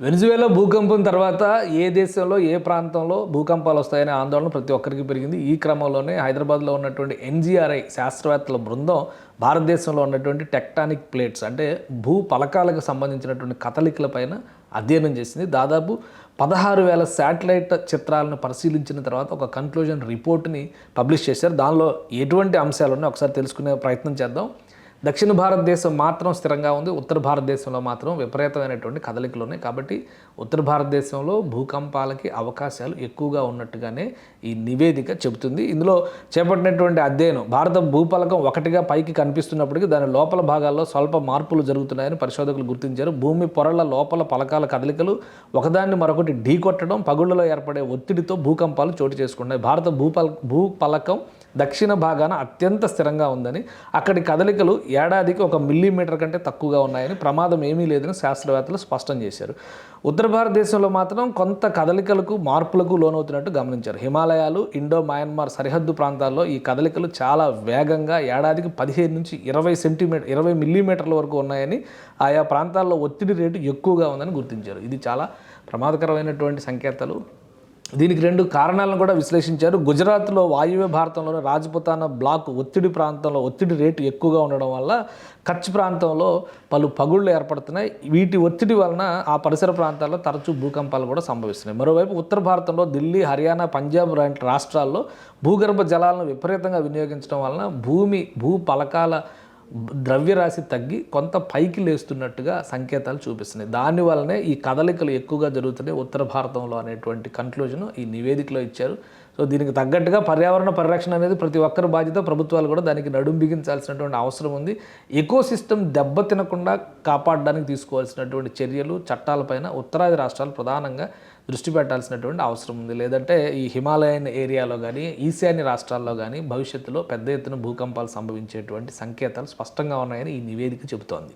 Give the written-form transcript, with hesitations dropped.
Venezuela భూకంపం తర్వాత ఏ దేశంలో ఏ ప్రాంతంలో భూకంపాలు వస్తాయనే ఆందోళన ప్రతి ఒక్కరికి పెరిగింది. ఈ క్రమంలోనే హైదరాబాద్లో ఉన్నటువంటి ఎన్జీఆర్ఐ శాస్త్రవేత్తల బృందం భారతదేశంలో ఉన్నటువంటి టెక్టానిక్ ప్లేట్స్ అంటే భూ పలకాలకు సంబంధించినటువంటి కదలికల పైన అధ్యయనం చేసింది. దాదాపు 16,000 శాటిలైట్ చిత్రాలను పరిశీలించిన తర్వాత ఒక కన్క్లూజన్ రిపోర్ట్ని పబ్లిష్ చేశారు. దానిలో ఎటువంటి అంశాలు ఉన్నాయో ఒకసారి తెలుసుకునే ప్రయత్నం చేద్దాం. దక్షిణ భారతదేశం మాత్రం స్థిరంగా ఉంది, ఉత్తర భారతదేశంలో మాత్రం విపరీతమైనటువంటి కదలికలు ఉన్నాయి. కాబట్టి ఉత్తర భారతదేశంలో భూకంపాలకి అవకాశాలు ఎక్కువగా ఉన్నట్టుగానే ఈ నివేదిక చెబుతుంది. ఇందులో చేపట్టినటువంటి అధ్యయనం భారత భూపలకం ఒకటిగా పైకి కనిపిస్తున్నప్పటికీ దాని లోపల భాగాల్లో స్వల్ప మార్పులు జరుగుతున్నాయని పరిశోధకులు గుర్తించారు. భూమి పొరల లోపల పలకాల కదలికలు ఒకదాన్ని మరొకటి ఢీకొట్టడం, పగుళ్లలో ఏర్పడే ఒత్తిడితో భూకంపాలు చోటు చేసుకున్నాయి. భారత భూపలకం దక్షిణ భాగాన అత్యంత స్థిరంగా ఉందని, అక్కడి కదలికలు ఏడాదికి 1 మిల్లీమీటర్ కంటే తక్కువగా ఉన్నాయని, ప్రమాదం ఏమీ లేదని శాస్త్రవేత్తలు స్పష్టం చేశారు. ఉత్తర భారతదేశంలో మాత్రం కొంత కదలికలకు మార్పులకు లోనవుతున్నట్టు గమనించారు. హిమాలయాలు, ఇండో మయన్మార్ సరిహద్దు ప్రాంతాల్లో ఈ కదలికలు చాలా వేగంగా ఏడాదికి 15 నుంచి 20 మిల్లీమీటర్ల వరకు ఉన్నాయని, ఆయా ప్రాంతాల్లో ఒత్తిడి రేటు ఎక్కువగా ఉందని గుర్తించారు. ఇది చాలా ప్రమాదకరమైనటువంటి సంకేతాలు. దీనికి 2 కారణాలను కూడా విశ్లేషించారు. గుజరాత్లో వాయువ్య భారతంలోని రాజ్పుతానా బ్లాక్ ఒత్తిడి ప్రాంతంలో ఒత్తిడి రేటు ఎక్కువగా ఉండడం వల్ల కచ్ ప్రాంతంలో పలు పగుళ్లు ఏర్పడుతున్నాయి. వీటి ఒత్తిడి వలన ఆ పరిసర ప్రాంతాల్లో తరచూ భూకంపాలు కూడా సంభవిస్తున్నాయి. మరోవైపు ఉత్తర భారతంలో ఢిల్లీ, హర్యానా, పంజాబ్ లాంటి రాష్ట్రాల్లో భూగర్భ జలాలను విపరీతంగా వినియోగించడం వలన భూపలకాల ద్రవ్యరాశి తగ్గి కొంత పైకి లేస్తున్నట్టుగా సంకేతాలు చూపిస్తున్నాయి. దానివల్లనే ఈ కదలికలు ఎక్కువగా జరుగుతున్నాయి ఉత్తర భారతంలో అనేటువంటి కన్క్లూజన్ ఈ నివేదికలో ఇచ్చారు. సో దీనికి తగ్గట్టుగా పర్యావరణ పరిరక్షణ అనేది ప్రతి ఒక్కరి బాధ్యత. ప్రభుత్వాలు కూడా దానికి నడుం బిగించాల్సినటువంటి అవసరం ఉంది. ఎకోసిస్టమ్ దెబ్బతినకుండా కాపాడడానికి తీసుకోవాల్సినటువంటి చర్యలు, చట్టాలపైన ఉత్తరాది రాష్ట్రాలు ప్రధానంగా దృష్టి పెట్టాల్సినటువంటి అవసరం ఉంది. లేదంటే ఈ హిమాలయన్ ఏరియాలో కానీ, ఈశాన్య రాష్ట్రాల్లో కానీ భవిష్యత్తులో పెద్ద ఎత్తున భూకంపాలు సంభవించేటువంటి సంకేతాలు స్పష్టంగా ఉన్నాయని ఈ నివేదిక చెబుతోంది.